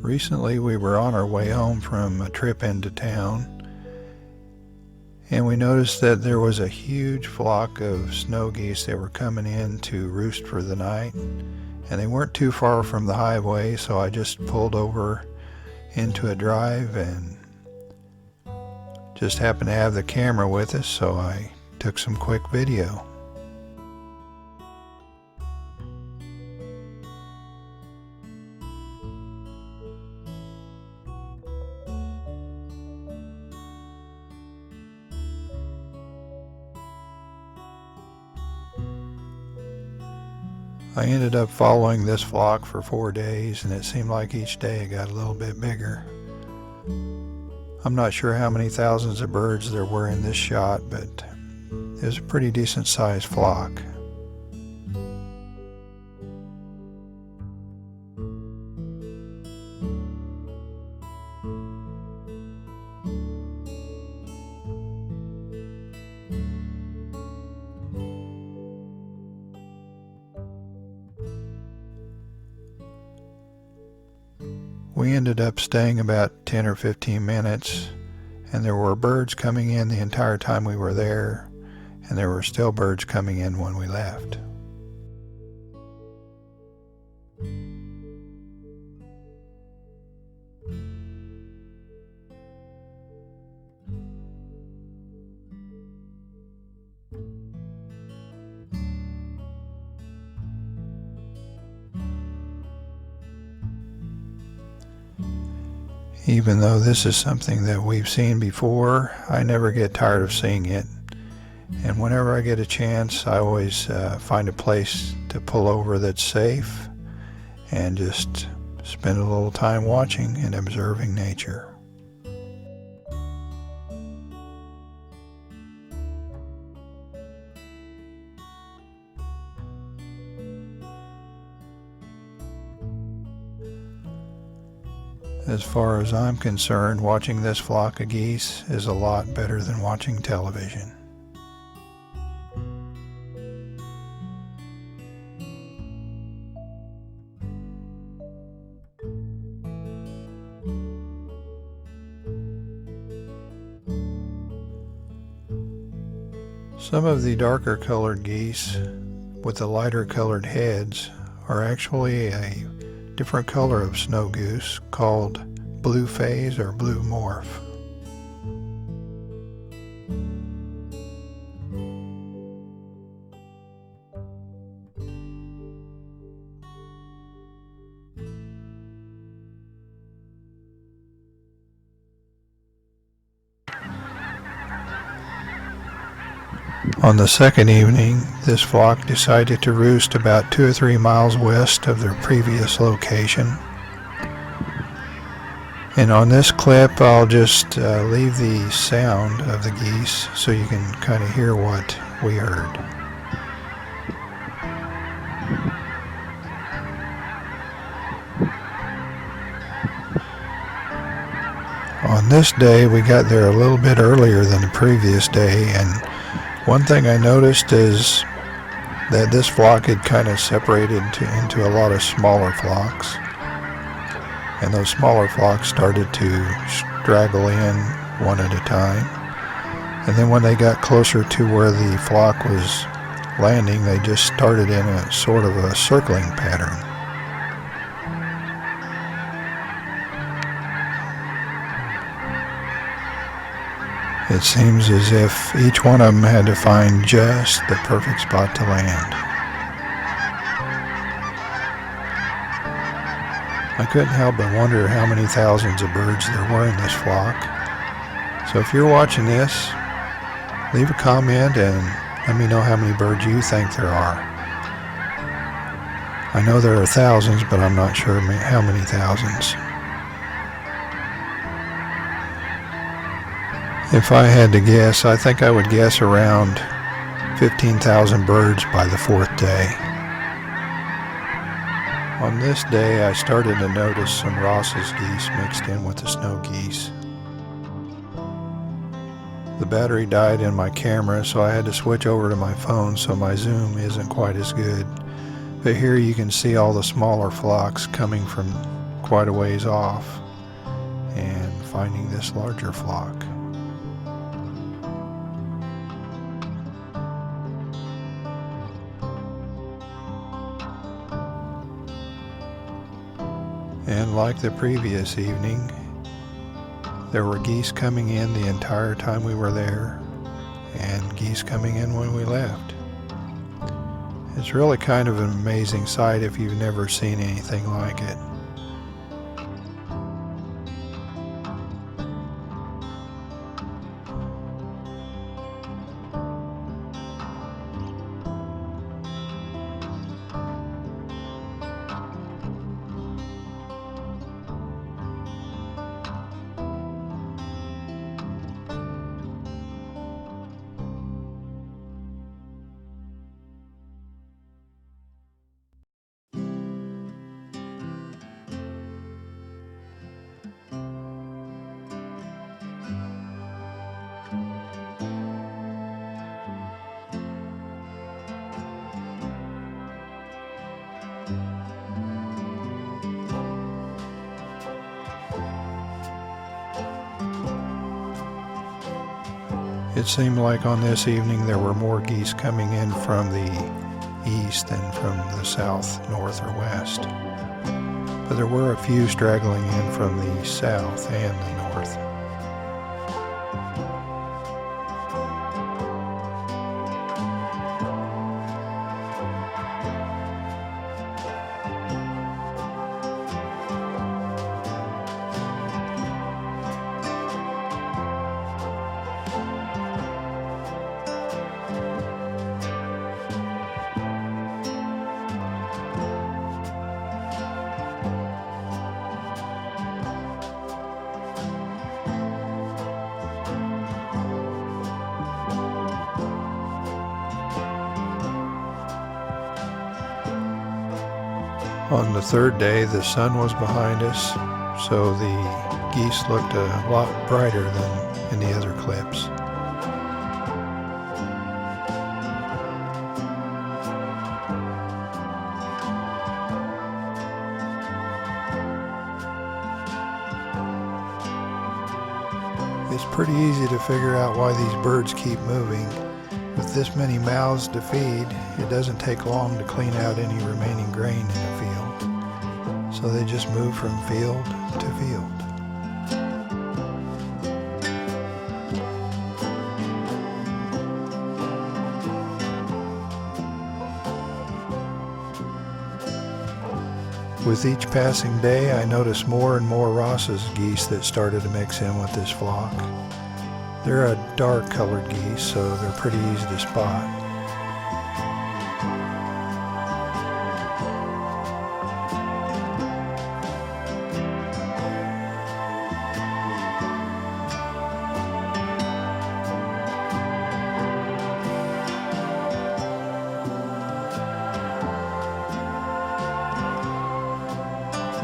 Recently we were on our way home from a trip into town, and we noticed that there was a huge flock of snow geese that were coming in to roost for the night, and they weren't too far from the highway, so I just pulled over into a drive and just happened to have the camera with us, so I took some quick video. I ended up following this flock for 4 days, and it seemed like each day it got a little bit bigger. I'm not sure how many thousands of birds there were in this shot, but it was a pretty decent sized flock. We ended up staying about 10 or 15 minutes, and there were birds coming in the entire time we were there, and there were still birds coming in when we left. Even though this is something that we've seen before, I never get tired of seeing it. And whenever I get a chance, I always find a place to pull over that's safe and just spend a little time watching and observing nature. As far as I'm concerned, watching this flock of geese is a lot better than watching television. Some of the darker colored geese with the lighter colored heads are actually a different color of snow goose called blue phase or blue morph. On the second evening, this flock decided to roost about 2 or 3 miles west of their previous location. And on this clip, I'll just leave the sound of the geese so you can kind of hear what we heard. On this day, we got there a little bit earlier than the previous day, and one thing I noticed is that this flock had kind of separated into a lot of smaller flocks, and those smaller flocks started to straggle in one at a time, and then when they got closer to where the flock was landing, they just started in a sort of a circling pattern. It seems as if each one of them had to find just the perfect spot to land. I couldn't help but wonder how many thousands of birds there were in this flock. So if you're watching this, leave a comment and let me know how many birds you think there are. I know there are thousands, but I'm not sure how many thousands. If I had to guess, I think I would guess around 15,000 birds by the 4th day. On this day, I started to notice some Ross's geese mixed in with the snow geese. The battery died in my camera, so I had to switch over to my phone, so my zoom isn't quite as good. But here you can see all the smaller flocks coming from quite a ways off and finding this larger flock. And like the previous evening, there were geese coming in the entire time we were there, and geese coming in when we left. It's really kind of an amazing sight if you've never seen anything like it. It seemed like on this evening there were more geese coming in from the east than from the south, north, or west. But there were a few straggling in from the south and the north. On the third day, the sun was behind us, so the geese looked a lot brighter than in the other clips. It's pretty easy to figure out why these birds keep moving. With this many mouths to feed, it doesn't take long to clean out any remaining grain in a field. So they just move from field to field. With each passing day, I noticed more and more Ross's geese that started to mix in with this flock. They're a dark colored geese, so they're pretty easy to spot.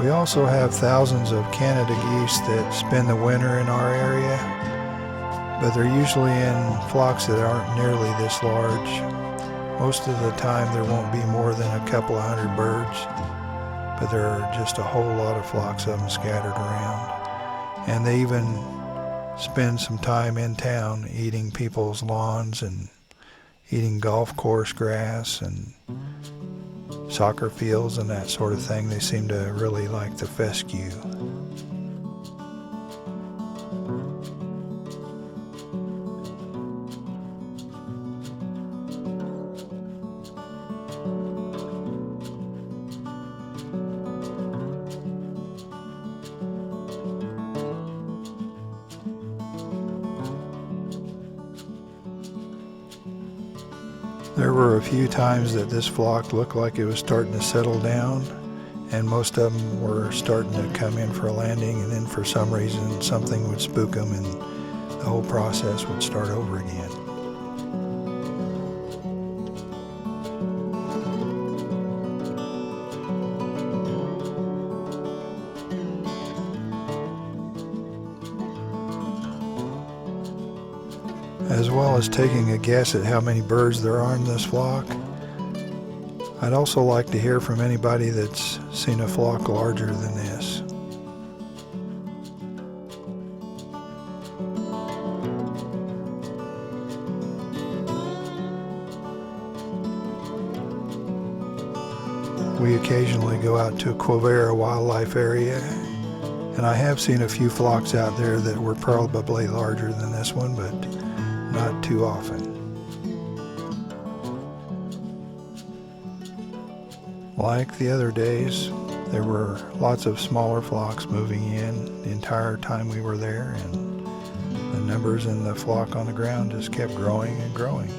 We also have thousands of Canada geese that spend the winter in our area, but they're usually in flocks that aren't nearly this large. Most of the time there won't be more than a couple of hundred birds, but there are just a whole lot of flocks of them scattered around. And they even spend some time in town eating people's lawns and eating golf course grass and soccer fields and that sort of thing. They seem to really like the fescue. There were a few times that this flock looked like it was starting to settle down, and most of them were starting to come in for a landing, and then for some reason something would spook them and the whole process would start over again. As well as taking a guess at how many birds there are in this flock, I'd also like to hear from anybody that's seen a flock larger than this. we occasionally go out to Quivira Wildlife Area, and I have seen a few flocks out there that were probably larger than this one, but not too often. Like the other days, there were lots of smaller flocks moving in the entire time we were there, and the numbers in the flock on the ground just kept growing and growing.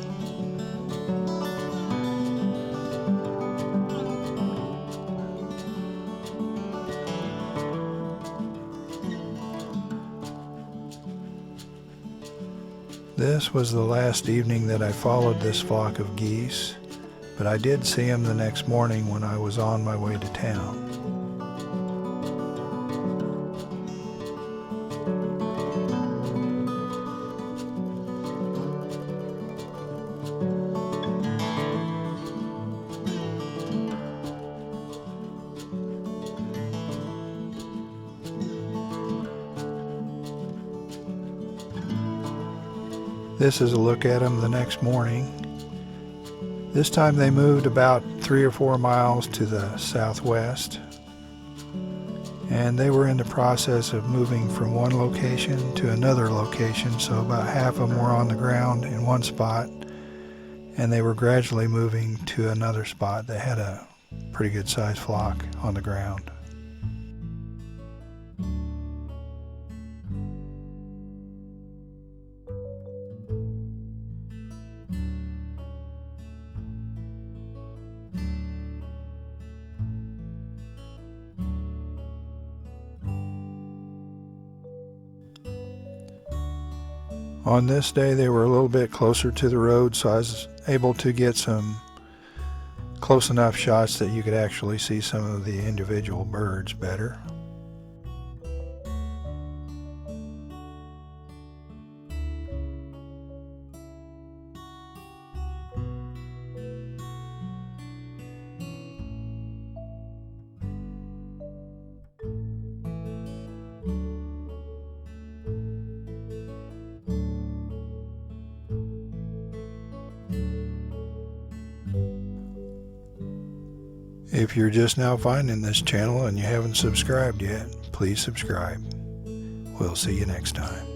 This was the last evening that I followed this flock of geese, but I did see them the next morning when I was on my way to town. This is a look at them the next morning. This time they moved about 3 or 4 miles to the southwest, and they were in the process of moving from one location to another location, so about half of them were on the ground in one spot, and they were gradually moving to another spot. They had a pretty good sized flock on the ground. On this day they were a little bit closer to the road, so I was able to get some close enough shots that you could actually see some of the individual birds better. If you're just now finding this channel and you haven't subscribed yet, please subscribe. We'll see you next time.